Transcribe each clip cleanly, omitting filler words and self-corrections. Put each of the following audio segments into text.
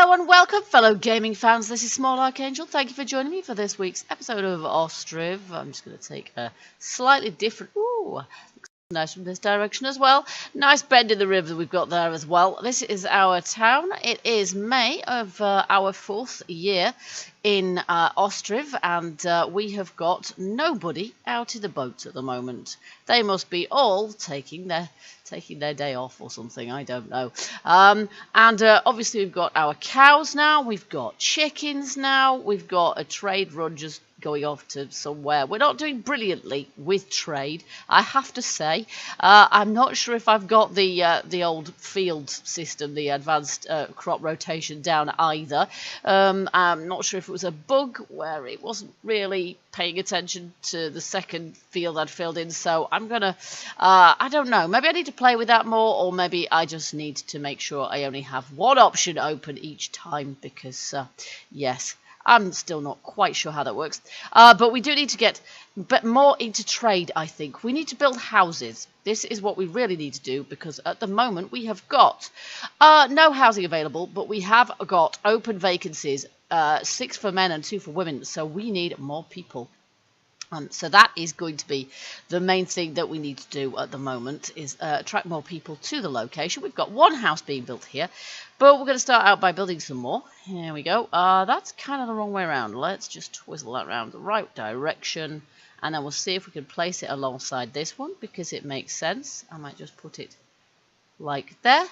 Hello and welcome, fellow gaming fans. This is Small Archangel. Thank you for joining me for this week's episode of Ostriv. I'm just going to take a slightly different... Ooh, looks nice from this direction as well. Nice bend in the river we've got there as well. This is our town. It is May of our 4th year in Ostriv, and we have got nobody out in the boats at the moment. They must be all taking their day off or something, I don't know. Obviously we've got our cows now, we've got chickens now, we've got a trade run just going off to somewhere. We're not doing brilliantly with trade, I have to say. I'm not sure if I've got the old field system, the advanced crop rotation down either. I'm not sure if it was a bug where it wasn't really paying attention to the second field I'd filled in, so I'm gonna I don't know, maybe I need to play with that more, or maybe I just need to make sure I only have one option open each time, because yes, I'm still not quite sure how that works. But we do need to get more into trade, I think. We need to build houses. This is what we really need to do, because at the moment we have got no housing available, but we have got open vacancies, 6 for men and 2 for women, so we need more people. So that is going to be the main thing that we need to do at the moment, is attract more people to the location. We've got one house being built here, but we're going to start out by building some more. Here we go. That's kind of the wrong way around. Let's just twizzle that around the right direction, and then we'll see if we can place it alongside this one, because it makes sense. I might just put it like there.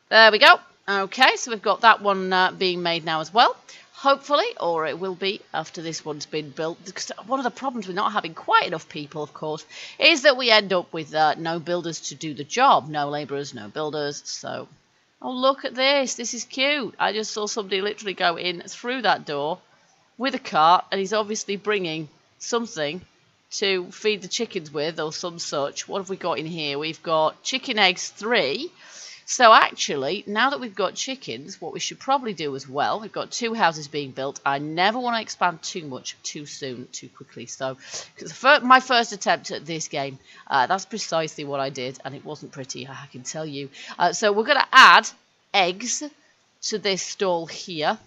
There we go. Okay, so we've got that one being made now as well. Hopefully, or it will be after this one's been built. Because one of the problems with not having quite enough people, of course, is that we end up with no builders to do the job. No labourers, no builders. So, oh, look at this. This is cute. I just saw somebody literally go in through that door with a cart, and he's obviously bringing something to feed the chickens with, or some such. What have we got in here? We've got chicken eggs 3. So actually, now that we've got chickens, what we should probably do as well, we've got 2 houses being built. I never want to expand too much, too soon, too quickly. So, because my first attempt at this game, that's precisely what I did, and it wasn't pretty, I can tell you. So we're going to add eggs to this stall here.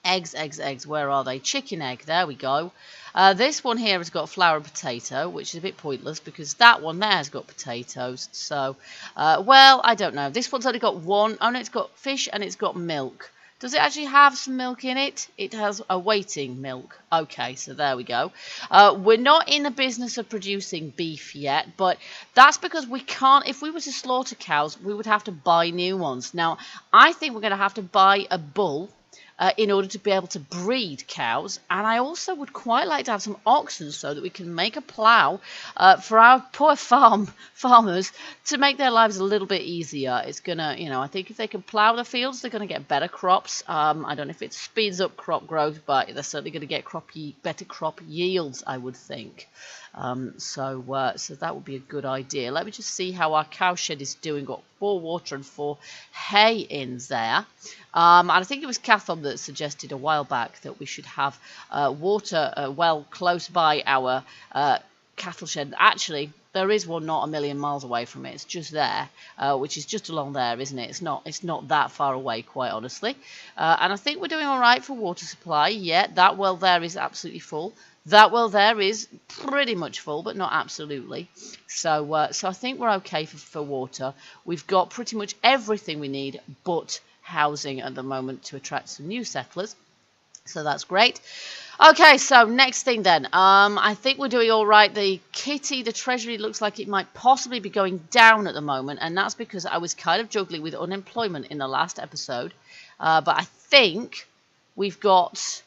Eggs, eggs, eggs. Where are they? Chicken egg. There we go. This one here has got flour and potato, which is a bit pointless because that one there has got potatoes. So, well, I don't know. This one's only got one. Oh, no, it's got fish and it's got milk. Does it actually have some milk in it? It has a waiting milk. Okay, so there we go. We're not in the business of producing beef yet, but that's because we can't. If we were to slaughter cows, we would have to buy new ones. Now, I think we're going to have to buy a bull in order to be able to breed cows, and I also would quite like to have some oxen so that we can make a plough for our poor farmers to make their lives a little bit easier. It's gonna, you know, I think if they can plough the fields, they're gonna get better crops. I don't know if it speeds up crop growth, but they're certainly gonna get better crop yields, I would think. So that would be a good idea. Let me just see how our cow shed is doing. Got 4 water and 4 hay in there. And I think it was Cathom that suggested a while back that we should have water well close by our cattle shed. Actually, there is one not a million miles away from it. It's just there, which is just along there, isn't it? It's not that far away, quite honestly. And I think we're doing all right for water supply. Yeah, that well there is absolutely full. That well there is pretty much full, but not absolutely. So I think we're okay for water. We've got pretty much everything we need but housing at the moment to attract some new settlers. So that's great. Okay, so next thing then. I think we're doing all right. The kitty, the treasury, looks like it might possibly be going down at the moment, and that's because I was kind of juggling with unemployment in the last episode. But I think we've got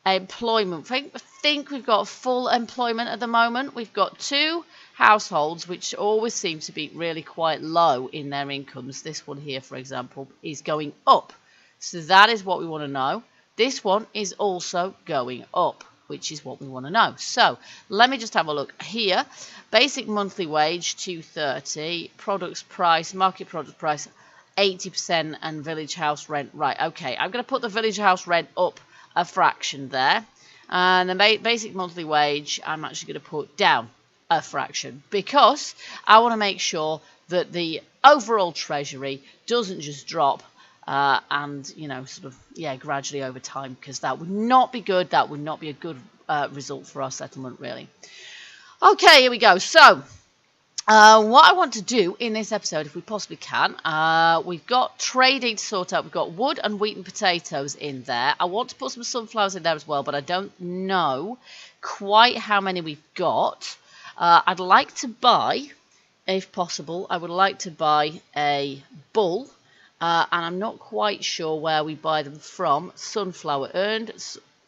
employment. I think we've got full employment at the moment. We've got 2 households which always seem to be really quite low in their incomes. This one here, for example, is going up. So that is what we want to know. This one is also going up, which is what we want to know. So let me just have a look here. Basic monthly wage, $2.30. Products price, market product price, 80%, and village house rent. Right, okay. I'm going to put the village house rent up a fraction there. And the basic monthly wage, I'm actually going to put down a fraction, because I want to make sure that the overall treasury doesn't just drop and, you know, sort of, yeah, gradually over time, because that would not be good. That would not be a good result for our settlement, really. Okay, here we go. So, what I want to do in this episode, if we possibly can, we've got trading to sort out. We've got wood and wheat and potatoes in there. I want to put some sunflowers in there as well, but I don't know quite how many we've got. I'd like to buy, if possible, I would like to buy a bull, and I'm not quite sure where we buy them from. Sunflower earned.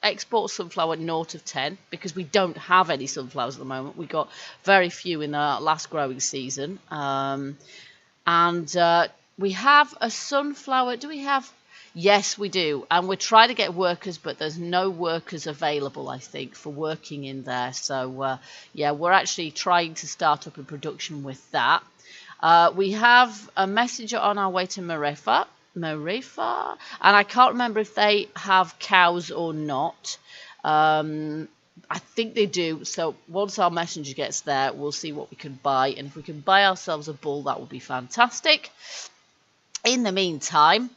Export sunflower north of 10, because we don't have any sunflowers at the moment. We got very few in our last growing season. We have a sunflower. Do we have? Yes, we do. And we're trying to get workers, but there's no workers available, I think, for working in there. So, yeah, we're actually trying to start up a production with that. We have a messenger on our way to Marifa, and I can't remember if they have cows or not. I think they do. So once our messenger gets there, we'll see what we can buy, and if we can buy ourselves a bull, that would be fantastic. In the meantime,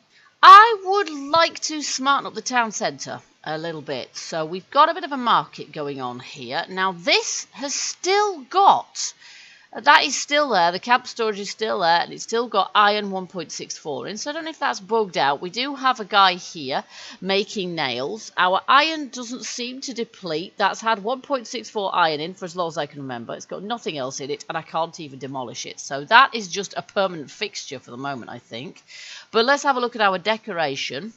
I would like to smarten up the town centre a little bit. So we've got a bit of a market going on here. Now this has still got, that is still there, the camp storage is still there, and it's still got iron 1.64 in, so I don't know if that's bugged out. We do have a guy here making nails. Our iron doesn't seem to deplete. That's had 1.64 iron in for as long as I can remember. It's got nothing else in it, and I can't even demolish it. So that is just a permanent fixture for the moment, I think. But let's have a look at our decoration.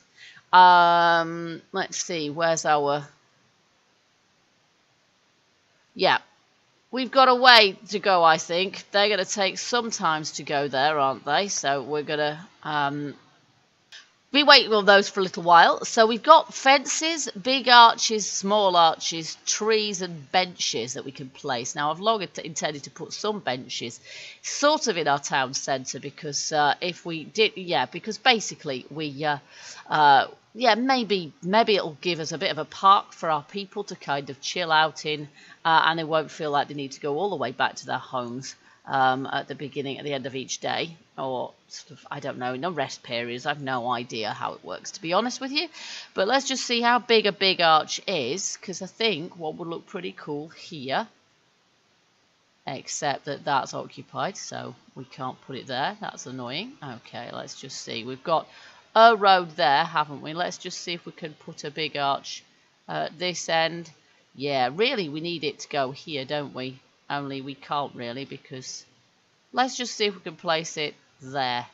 Let's see, where's our... Yeah. We've got a way to go, I think. They're going to take some time to go there, aren't they? So we're going to be waiting on those for a little while. So we've got fences, big arches, small arches, trees and benches that we can place. Now, I've long intended to put some benches sort of in our town centre, because if we did, yeah, because basically we, yeah, maybe it'll give us a bit of a park for our people to kind of chill out in, and they won't feel like they need to go all the way back to their homes at the end of each day, or sort of, I don't know, no rest periods. I've no idea how it works, to be honest with you. But let's just see how big a big arch is, because I think what would look pretty cool here, except that that's occupied, so we can't put it there. That's annoying. Okay, let's just see. We've got a road there, haven't we? Let's just see if we can put a big arch at this end. Yeah, really, we need it to go here, don't we? Only we can't really, because let's just see if we can place it there.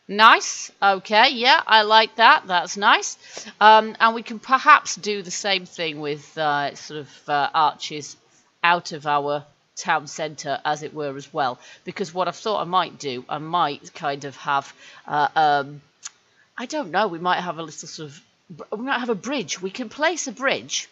Nice. Okay, yeah, I like that. That's nice. And we can perhaps do the same thing with sort of arches out of our town centre, as it were, as well. Because what I thought I might do, I might kind of have, I don't know, we might have a little sort of, we might have a bridge. We can place a bridge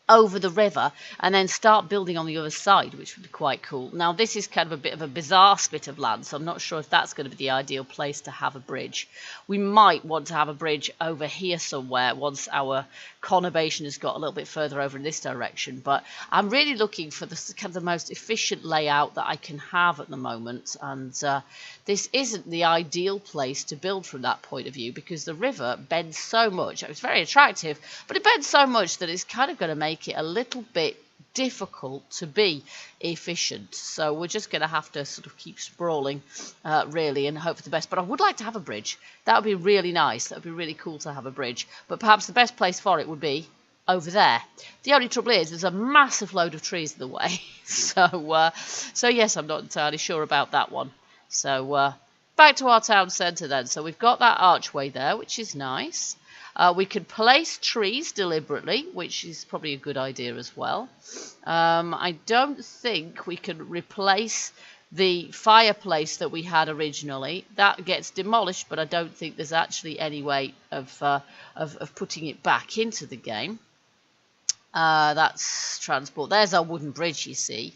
over the river and then start building on the other side, which would be quite cool. Now this is kind of a bit of a bizarre spit of land, so I'm not sure if that's going to be the ideal place to have a bridge. We might want to have a bridge over here somewhere once our conurbation has got a little bit further over in this direction, but I'm really looking for the kind of the most efficient layout that I can have at the moment, and this isn't the ideal place to build from that point of view, because the river bends so much. It's very attractive, but it bends so much that it's kind of going to make it a little bit difficult to be efficient. So we're just going to have to sort of keep sprawling, really, and hope for the best. But I would like to have a bridge. That would be really nice. That would be really cool to have a bridge. But perhaps the best place for it would be over there. The only trouble is there's a massive load of trees in the way. So yes, I'm not entirely sure about that one. So back to our town centre then. So we've got that archway there, which is nice. We could place trees deliberately, which is probably a good idea as well. I don't think we can replace the fireplace that we had originally. That gets demolished, but I don't think there's actually any way of putting it back into the game. That's transport. There's our wooden bridge, you see.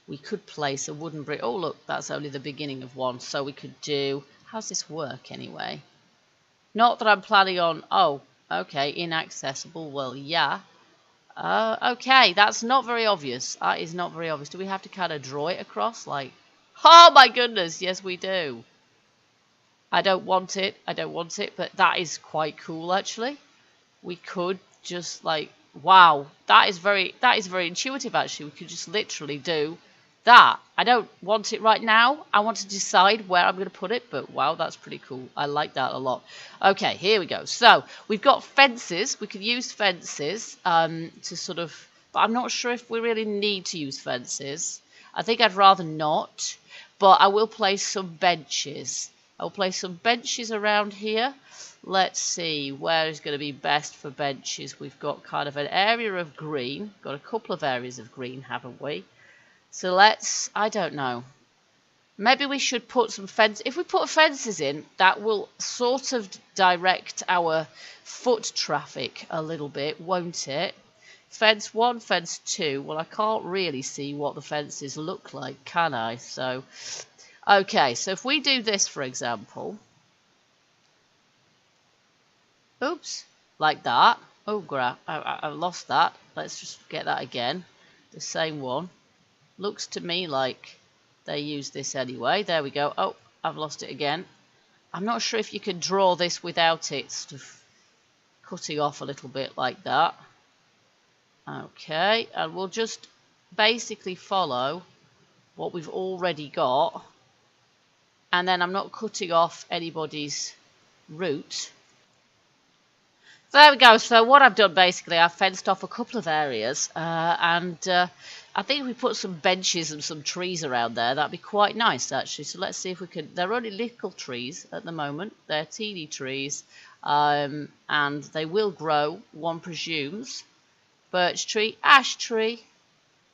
We could place a wooden bridge. Oh, look, that's only the beginning of one. So we could do... How's this work, anyway? Not that I'm planning on... Oh, okay, inaccessible. Well, yeah. Okay, that's not very obvious. That is not very obvious. Do we have to kind of draw it across? Like... Oh, my goodness. Yes, we do. I don't want it. I don't want it. But that is quite cool, actually. We could just like, wow, that is very intuitive, actually. We could just literally do that. I don't want it right now. I want to decide where I'm going to put it, but wow, that's pretty cool. I like that a lot. Okay, here we go. So we've got fences. We could use fences to sort of, but I'm not sure if we really need to use fences. I think I'd rather not, but I will place some benches. I'll place some benches around here. Let's see where is going to be best for benches. We've got kind of an area of green. Got a couple of areas of green, haven't we? So let's, I don't know. Maybe we should put some fences. If we put fences in, that will sort of direct our foot traffic a little bit, won't it? Fence 1, fence 2. Well, I can't really see what the fences look like, can I? So, okay, so if we do this, for example. Oops, like that. Oh, I lost that. Let's just get that again. The same one. Looks to me like they use this anyway. There we go. Oh, I've lost it again. I'm not sure if you can draw this without it sort of cutting off a little bit like that. Okay, and we'll just basically follow what we've already got. And then I'm not cutting off anybody's route. There we go. So what I've done basically, I've fenced off a couple of areas and I think if we put some benches and some trees around there, that'd be quite nice actually. So let's see if we can, they're only little trees at the moment, they're teeny trees and they will grow, one presumes. Birch tree, ash tree.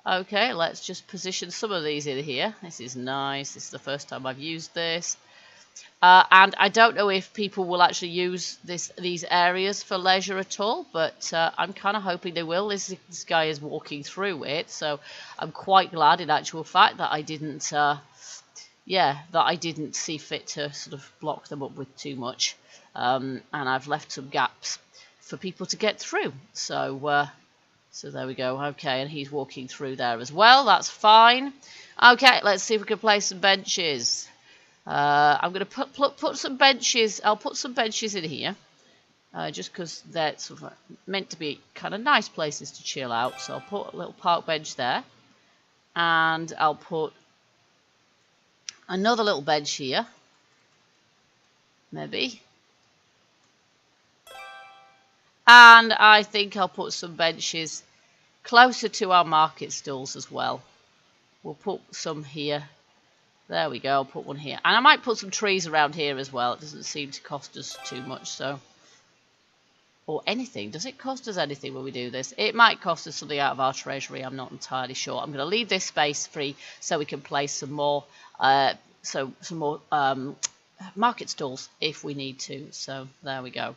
Okay, let's just position some of these in here. This is nice, this is the first time I've used this. And I don't know if people will actually use these areas for leisure at all, but I'm kind of hoping they will. This guy is walking through it, so I'm quite glad in actual fact that I didn't, that I didn't see fit to sort of block them up with too much. And I've left some gaps for people to get through. So, so there we go. Okay, and he's walking through there as well. That's fine. Okay, let's see if we can place some benches. I'm going to put some benches. I'll put some benches in here, just because they're sort of meant to be kind of nice places to chill out. So I'll put a little park bench there, and I'll put another little bench here, maybe. And I think I'll put some benches closer to our market stalls as well. We'll put some here. There we go, I'll put one here. And I might put some trees around here as well. It doesn't seem to cost us too much, so. Or anything. Does it cost us anything when we do this? It might cost us something out of our treasury. I'm not entirely sure. I'm going to leave this space free so we can place some more, market stalls if we need to. So there we go.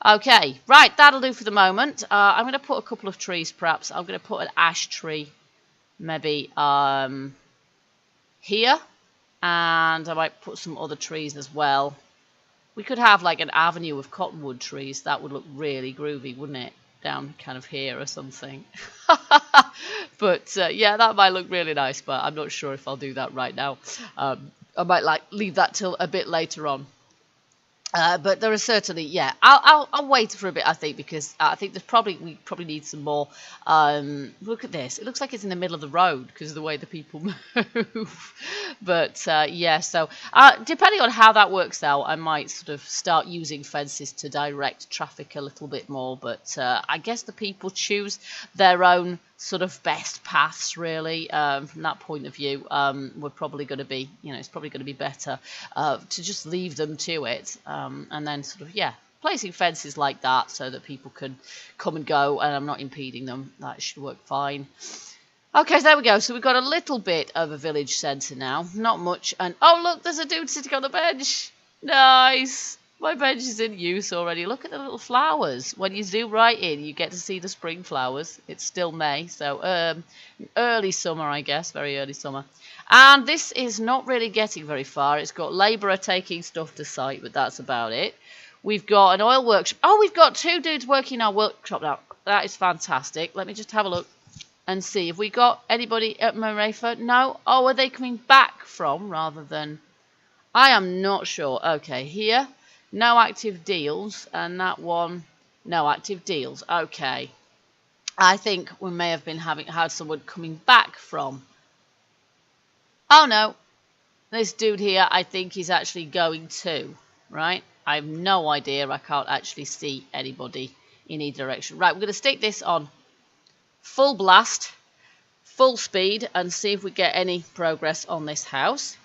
Okay, right, that'll do for the moment. I'm going to put a couple of trees, perhaps. I'm going to put an ash tree, maybe here. And I might put some other trees as well. We could have like an avenue of cottonwood trees. That would look really groovy, wouldn't it? Down kind of here or something. But yeah, that might look really nice, but I'm not sure if I'll do that right now. I might leave that till a bit later on. But there are certainly, yeah, I'll wait for a bit, I think, because I think we probably need some more. Look at this. It looks like it's in the middle of the road because of the way the people move. But yeah, so depending on how that works out, I might sort of start using fences to direct traffic a little bit more. But I guess the people choose their own sort of best paths, really. From that point of view, we're probably going to be, it's probably going to be better to just leave them to it. And then sort of, yeah, placing fences like that so that people can come and go and I'm not impeding them. That should work fine. Okay, so there we go. So we've got a little bit of a village centre now. Not much. And, oh, look, there's a dude sitting on the bench. Nice. My bench is in use already. Look at the little flowers. When you zoom right in, you get to see the spring flowers. It's still May, so early summer, I guess. Very early summer. And this is not really getting very far. It's got labourer taking stuff to site, but that's about it. We've got an oil workshop. Oh, we've got 2 dudes working in our workshop now. That is fantastic. Let me just have a look and see. Have we got anybody at Morafa? No. Oh, are they coming back from rather than... I am not sure. Okay, here, no active deals, and that one, no active deals. Okay. I think we may have been had someone coming back from. Oh no, this dude here, I think he's actually going to, right? I have no idea. I can't actually see anybody in either direction. Right, we're going to stick this on full blast, full speed, and see if we get any progress on this house.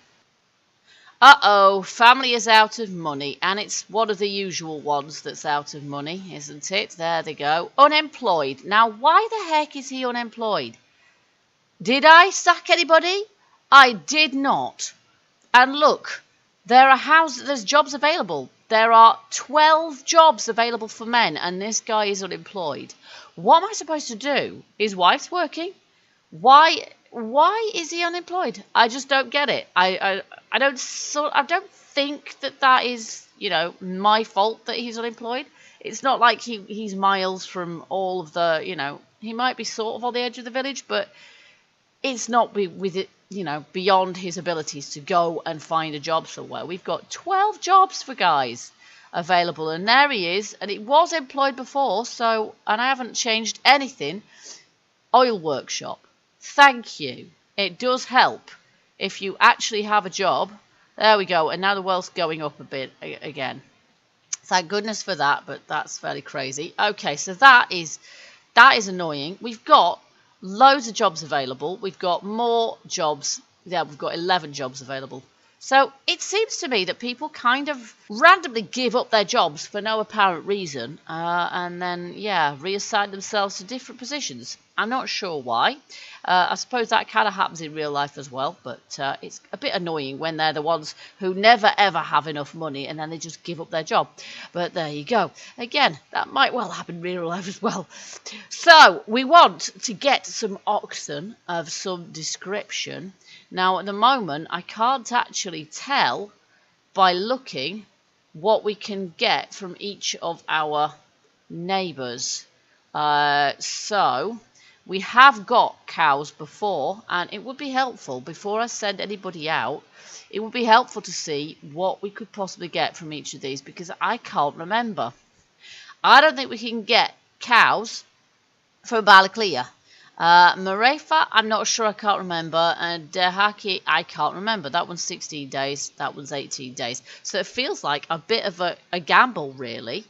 Uh-oh, family is out of money, and it's one of the usual ones that's out of money, isn't it? There they go. Unemployed. Now, why the heck is he unemployed? Did I sack anybody? I did not. And look, there's jobs available. There are 12 jobs available for men, and this guy is unemployed. What am I supposed to do? His wife's working. Why is he unemployed? I just don't get it. I don't think that is, my fault that he's unemployed. It's not like he's miles from all of the, he might be sort of on the edge of the village, but it's not beyond his abilities to go and find a job somewhere. We've got 12 jobs for guys available, and there he is, and it was employed before, and I haven't changed anything. Oil workshop. Thank you. It does help if you actually have a job. There we go. And now the well's going up a bit again. Thank goodness for that, but that's fairly crazy. Okay, so that is annoying. We've got loads of jobs available. We've got more jobs. Yeah, we've got 11 jobs available. So it seems to me that people kind of randomly give up their jobs for no apparent reason and then, reassign themselves to different positions. I'm not sure why. I suppose that kind of happens in real life as well, but it's a bit annoying when they're the ones who never ever have enough money and then they just give up their job. But there you go. Again, that might well happen in real life as well. So we want to get some oxen of some description. Now, at the moment, I can't actually tell by looking what we can get from each of our neighbours. So we have got cows before, and it would be helpful, before I send anybody out, it would be helpful to see what we could possibly get from each of these, because I can't remember. I don't think we can get cows from Balaclea. Marefa, I'm not sure, I can't remember, and Haki, I can't remember. That one's 16 days, that one's 18 days. So it feels like a bit of a gamble, really.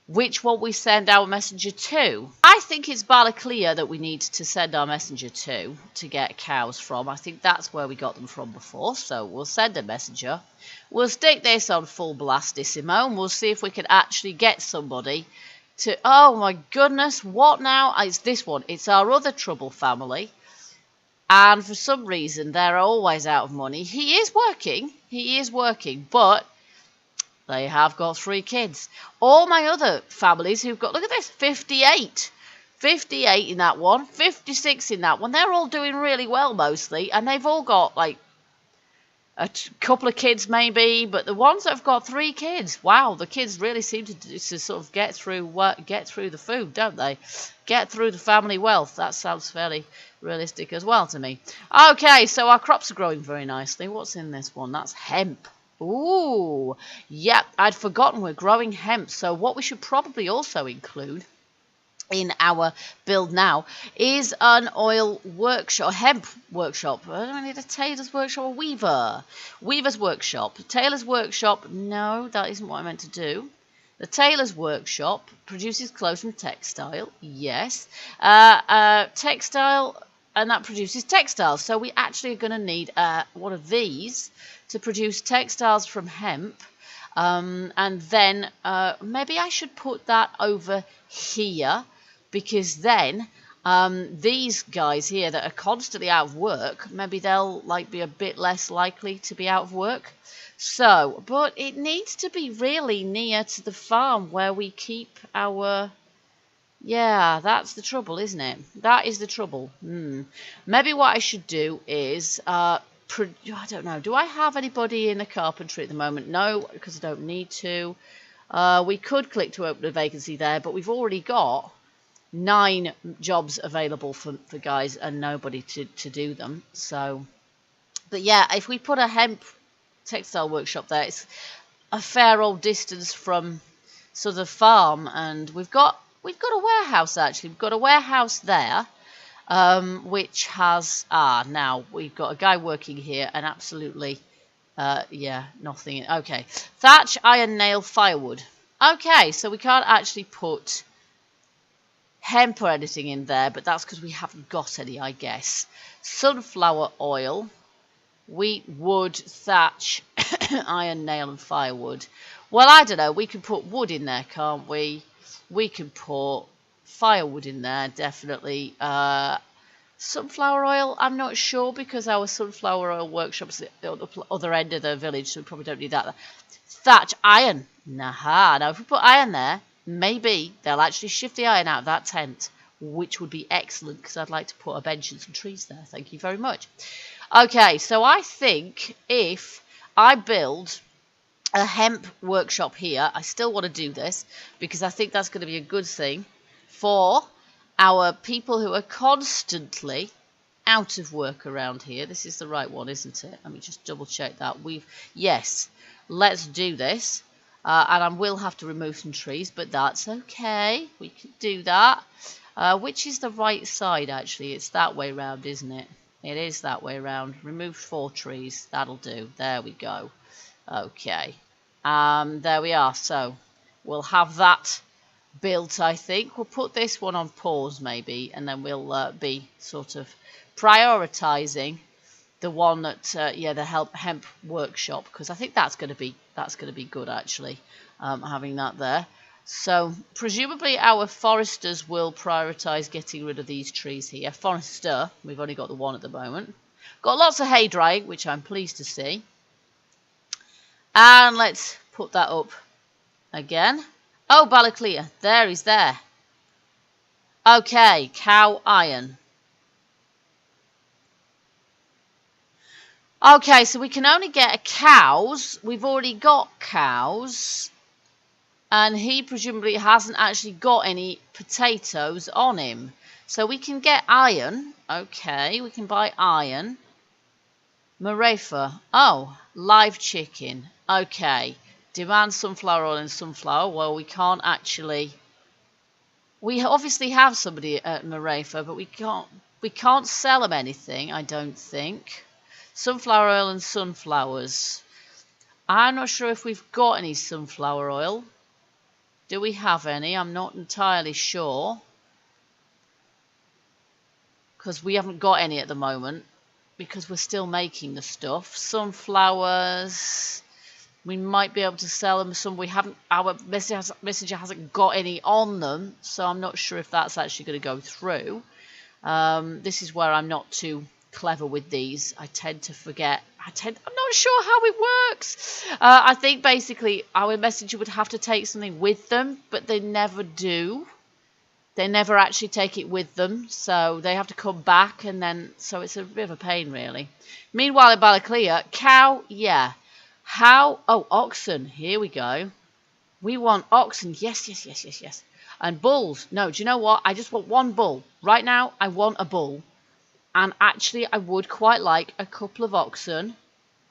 Which one we send our messenger to? I think it's Balaclea that we need to send our messenger to get cows from. I think that's where we got them from before, so we'll send a messenger. We'll stick this on full blastissimo, and we'll see if we can actually get somebody to... Oh my goodness, what now? It's this one. It's our other trouble family. And for some reason, they're always out of money. He is working, but they have got 3 kids. All my other families who've got, look at this, 58. 58 in that one, 56 in that one. They're all doing really well mostly, and they've all got like a couple of kids maybe, but the ones that have got 3 kids, wow, the kids really seem to sort of get through the food, don't they? Get through the family wealth. That sounds fairly realistic as well to me. Okay, so our crops are growing very nicely. What's in this one? That's hemp. Ooh, yep, I'd forgotten we're growing hemp. So what we should probably also include in our build now is an oil workshop, hemp workshop. I don't need a tailor's workshop, a weaver. Weaver's workshop. Tailor's workshop, no, that isn't what I meant to do. The tailor's workshop produces clothes from textile, yes. Textile, and that produces textiles. So we actually are going to need one of these to produce textiles from hemp, and then maybe I should put that over here, because then these guys here that are constantly out of work, maybe they'll be a bit less likely to be out of work. So, but it needs to be really near to the farm where we keep our... Yeah, that's the trouble, isn't it? That is the trouble. Maybe what I should do is... I don't know. Do I have anybody in the carpentry at the moment? No, because I don't need to. We could click to open a vacancy there, but we've already got 9 jobs available for guys and nobody to do them. So, but yeah, if we put a hemp textile workshop there. It's a fair old distance from sort of farm, and we've got a warehouse actually. We've got a warehouse there, which has now we've got a guy working here, and absolutely yeah, nothing. Okay, thatch, iron, nail, firewood. Okay, so we can't actually put hemp or anything in there, but that's because we haven't got any, I guess. Sunflower oil, wheat, wood, thatch, iron, nail, and firewood. Well, I don't know. We can put wood in there, can't we? We can put firewood in there, definitely. Sunflower oil, I'm not sure, because our sunflower oil workshop's at the other end of the village, so we probably don't need that. Thatch, iron. Nah. Now, if we put iron there, maybe they'll actually shift the iron out of that tent, which would be excellent, because I'd like to put a bench and some trees there. Thank you very much. Okay, so I think if I build a hemp workshop here, I still want to do this, because I think that's going to be a good thing for our people who are constantly out of work around here. This is the right one, isn't it? Let me just double check that. Yes, let's do this. And I will have to remove some trees, but that's okay. We can do that. Which is the right side, actually? It's that way round, isn't it? It is that way round. Remove 4 trees. That'll do. There we go. Okay. There we are. So we'll have that built, I think. We'll put this one on pause, maybe, and then we'll be sort of prioritizing the one that yeah, the hemp workshop, because I think that's going to be good, actually, having that there. So presumably our foresters will prioritize getting rid of these trees here. Forester, we've only got the one at the moment. Got lots of hay drying, which I'm pleased to see. And let's put that up again. Oh, Balaclea, there he's there. Okay, cow iron. Okay, so we can only get cows. We've already got cows. And he presumably hasn't actually got any potatoes on him. So we can get iron. Okay, we can buy iron. Marefa. Oh, live chicken. Okay. Demand sunflower oil and sunflower. Well, we can't actually... We obviously have somebody at Marefa, but we can't sell them anything, I don't think. Sunflower oil and sunflowers. I'm not sure if we've got any sunflower oil. Do we have any? I'm not entirely sure. Because we haven't got any at the moment. Because we're still making the stuff. Sunflowers. We might be able to sell them. Some we haven't. Our messenger hasn't got any on them. So I'm not sure if that's actually going to go through. This is where I'm not too clever with these. I tend to forget. I'm not sure how it works. I think basically our messenger would have to take something with them, but they never do. They never actually take it with them, so they have to come back, and then so it's a bit of a pain, really. Meanwhile, in Balaclea, cow, yeah. How? Oh, oxen. Here we go. We want oxen. Yes. And bulls. No, do you know what? I just want one bull. Right now, I want a bull. And actually, I would quite like a couple of oxen.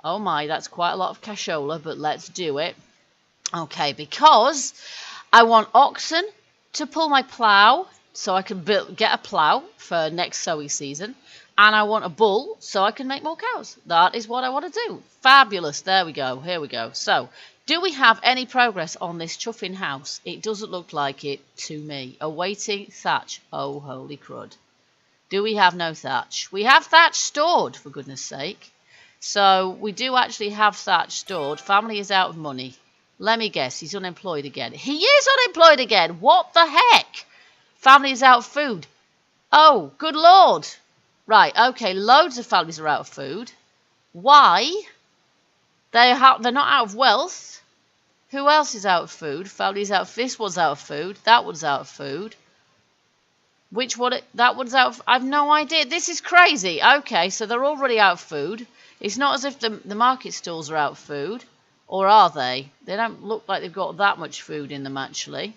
Oh my, that's quite a lot of cashola, but let's do it. Okay, because I want oxen to pull my plough, so I can get a plough for next sowing season. And I want a bull, so I can make more cows. That is what I want to do. Fabulous. There we go. Here we go. So, do we have any progress on this chuffing house? It doesn't look like it to me. Awaiting thatch. Oh, holy crud. Do we have no thatch? We have thatch stored, for goodness sake. So, we do actually have thatch stored. Family is out of money. Let me guess, he's unemployed again. He is unemployed again! What the heck? Family is out of food. Oh, good lord. Right, okay, loads of families are out of food. Why? They're not out of wealth. Who else is out of food? Family's out of... This one's out of food. That one's out of food. Which one? That one's out of... I've no idea. This is crazy. Okay, so they're already out of food. It's not as if the market stalls are out of food. Or are they? They don't look like they've got that much food in them, actually.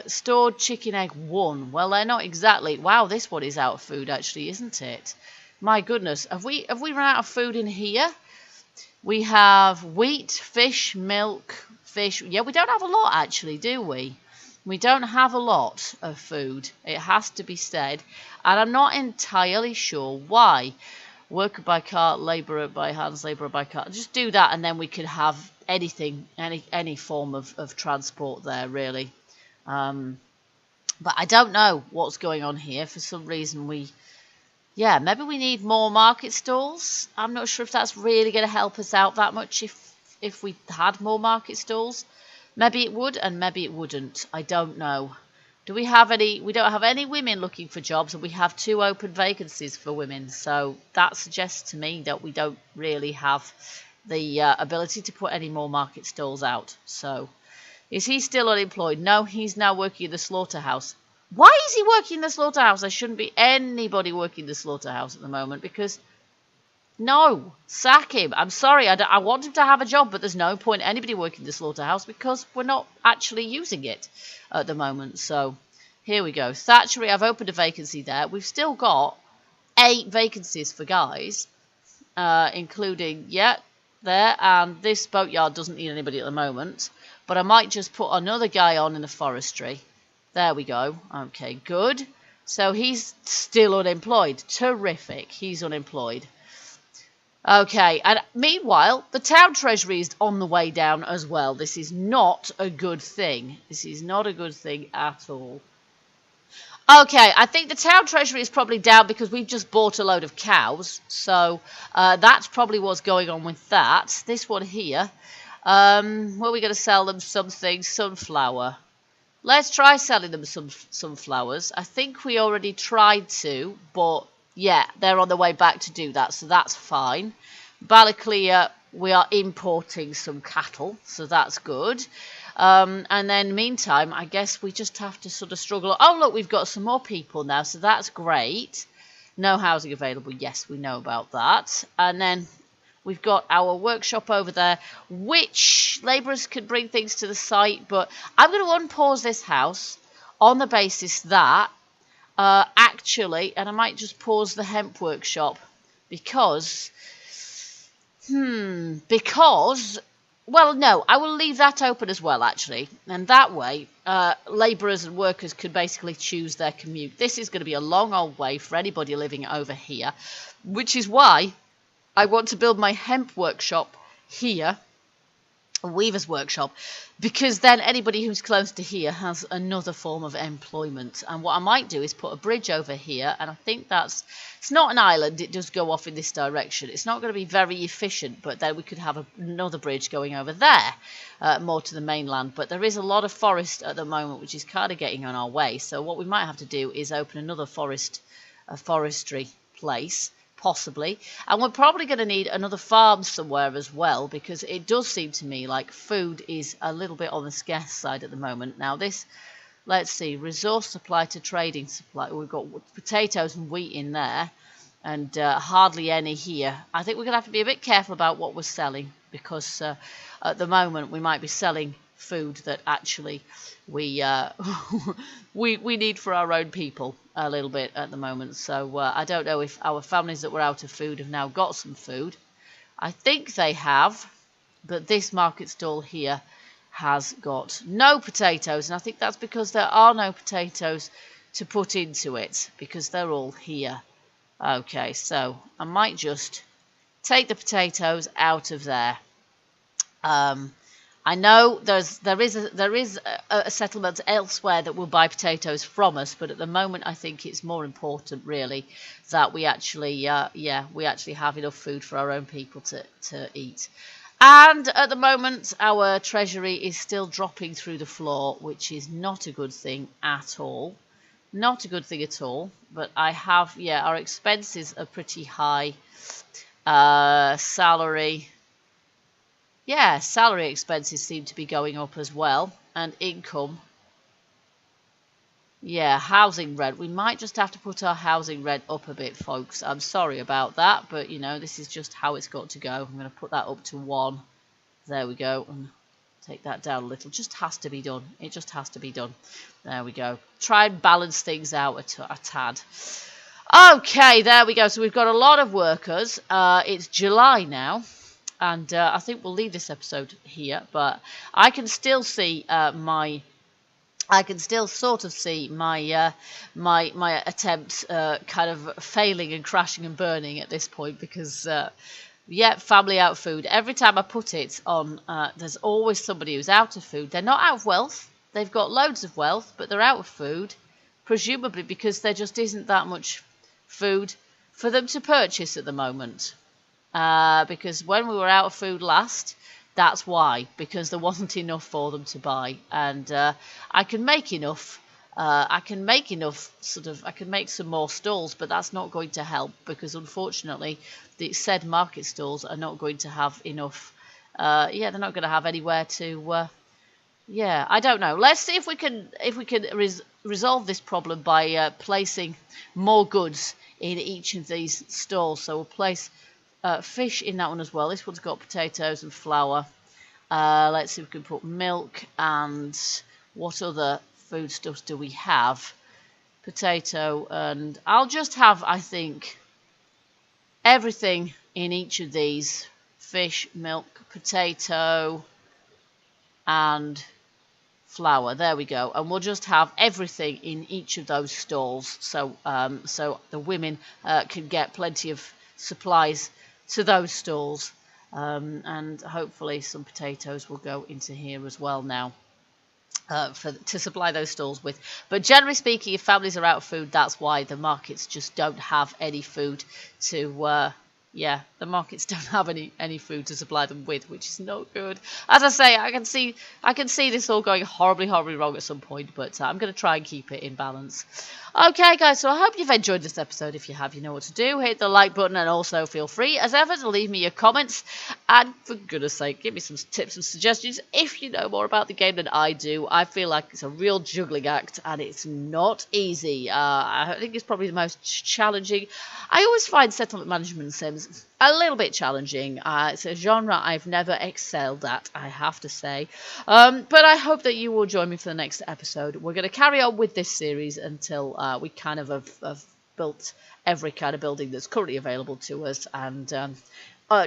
Stored chicken egg 1. Well, they're not exactly... Wow, this one is out of food, actually, isn't it? My goodness. Have we run out of food in here? We have wheat, fish, milk, fish. Yeah, we don't have a lot actually, do we? We don't have a lot of food. It has to be said. And I'm not entirely sure why. Worker by cart, labourer by hands, labourer by cart. Just do that and then we could have anything, any form of transport there, really. But I don't know what's going on here. For some reason yeah, maybe we need more market stalls. I'm not sure if that's really going to help us out that much if we had more market stalls. Maybe it would and maybe it wouldn't. I don't know. Do we have any? We don't have any women looking for jobs, and we have 2 open vacancies for women. So that suggests to me that we don't really have the ability to put any more market stalls out. So is he still unemployed? No, he's now working in the slaughterhouse. Why is he working in the slaughterhouse? There shouldn't be anybody working in the slaughterhouse at the moment because, no, sack him. I'm sorry, I want him to have a job, but there's no point anybody working in the slaughterhouse because we're not actually using it at the moment. So here we go. Thatchery, I've opened a vacancy there. We've still got 8 vacancies for guys, including, yeah, there. And this boatyard doesn't need anybody at the moment, but I might just put another guy on in the forestry. There we go. Okay, good. So he's still unemployed. Terrific. He's unemployed. Okay, and meanwhile, the town treasury is on the way down as well. This is not a good thing. This is not a good thing at all. Okay, I think the town treasury is probably down because we've just bought a load of cows. So that's probably what's going on with that. This one here, where are we going to sell them something? Sunflower. Let's try selling them some sunflowers. I think we already tried to, but yeah, they're on the way back to do that, so that's fine. Ballyclere, we are importing some cattle, so that's good. And then meantime, I guess we just have to sort of struggle. Oh, look, we've got some more people now, so that's great. No housing available. Yes, we know about that. And then we've got our workshop over there, which labourers can bring things to the site. But I'm going to unpause this house on the basis that, actually, and I might just pause the hemp workshop because, well, no, I will leave that open as well, actually. And that way, labourers and workers could basically choose their commute. This is going to be a long old way for anybody living over here, which is why I want to build my hemp workshop here, a weaver's workshop, because then anybody who's close to here has another form of employment. And what I might do is put a bridge over here, and I think it's not an island, it does go off in this direction. It's not going to be very efficient, but then we could have another bridge going over there, more to the mainland. But there is a lot of forest at the moment, which is kind of getting on our way. So what we might have to do is open another forestry place, possibly, and we're probably going to need another farm somewhere as well, because it does seem to me like food is a little bit on the scarce side at the moment. Now this, let's see, resource supply to trading supply, we've got potatoes and wheat in there, and hardly any here. I think we're going to have to be a bit careful about what we're selling, because at the moment we might be selling food that actually we we need for our own people a little bit at the moment. So I don't know if our families that were out of food have now got some food. I think they have, but this market stall here has got no potatoes, and I think that's because there are no potatoes to put into it, because they're all here. Okay, so I might just take the potatoes out of there. I know there is a settlement elsewhere that will buy potatoes from us, but at the moment I think it's more important really that we actually have enough food for our own people to eat. And at the moment our treasury is still dropping through the floor, which is not a good thing at all. Not a good thing at all. But I have, our expenses are pretty high. Salary expenses seem to be going up as well, and income. Yeah, housing rent. We might just have to put our housing rent up a bit, folks. I'm sorry about that, but this is just how it's got to go. I'm going to put that up to 1. There we go, and take that down a little. It just has to be done. It just has to be done. There we go. Try and balance things out a tad. Okay, there we go. So we've got a lot of workers. It's July now. And I think we'll leave this episode here, but I can still see I can still sort of see my my attempts kind of failing and crashing and burning at this point, because yeah, family out food. Every time I put it on, there's always somebody who's out of food. They're not out of wealth. They've got loads of wealth, but they're out of food, presumably because there just isn't that much food for them to purchase at the moment. Because when we were out of food last, that's why, because there wasn't enough for them to buy. And I can make enough. I can make some more stalls, but that's not going to help, because unfortunately the said market stalls are not going to have enough. Yeah, they're not going to have anywhere to. Yeah, I don't know. Let's see if we can resolve this problem by placing more goods in each of these stalls. So we'll place fish in that one as well. This one's got potatoes and flour. Let's see if we can put milk, and what other foodstuffs do we have? Potato, and I'll just have, I think, everything in each of these. Fish, milk, potato, and flour. There we go. And we'll just have everything in each of those stalls, so so the women can get plenty of supplies to those stalls, and hopefully some potatoes will go into here as well now, to supply those stalls with. But generally speaking, if families are out of food, that's why the markets just don't have any food to yeah, the markets don't have any food to supply them with, which is not good. As I say, I can see this all going horribly wrong at some point, but I'm going to try and keep it in balance. Okay, guys, so I hope you've enjoyed this episode. If you have, you know what to do. Hit the like button, and also feel free, as ever, to leave me your comments. And for goodness sake, give me some tips and suggestions if you know more about the game than I do. I feel like it's a real juggling act, and it's not easy. I think it's probably the most challenging. I always find settlement management sims a little bit challenging. It's a genre I've never excelled at, I have to say. But I hope that you will join me for the next episode. We're going to carry on with this series until we kind of have built every kind of building that's currently available to us, and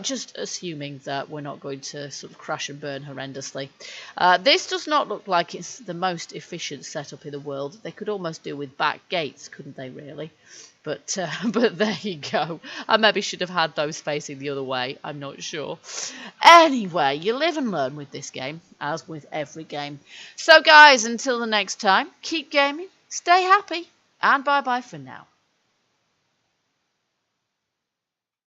just assuming that we're not going to sort of crash and burn horrendously. This does not look like it's the most efficient setup in the world. They could almost do with back gates, couldn't they, really? But there you go. I maybe should have had those facing the other way. I'm not sure. Anyway, you live and learn with this game, as with every game. So, guys, until the next time, keep gaming, stay happy, and bye-bye for now.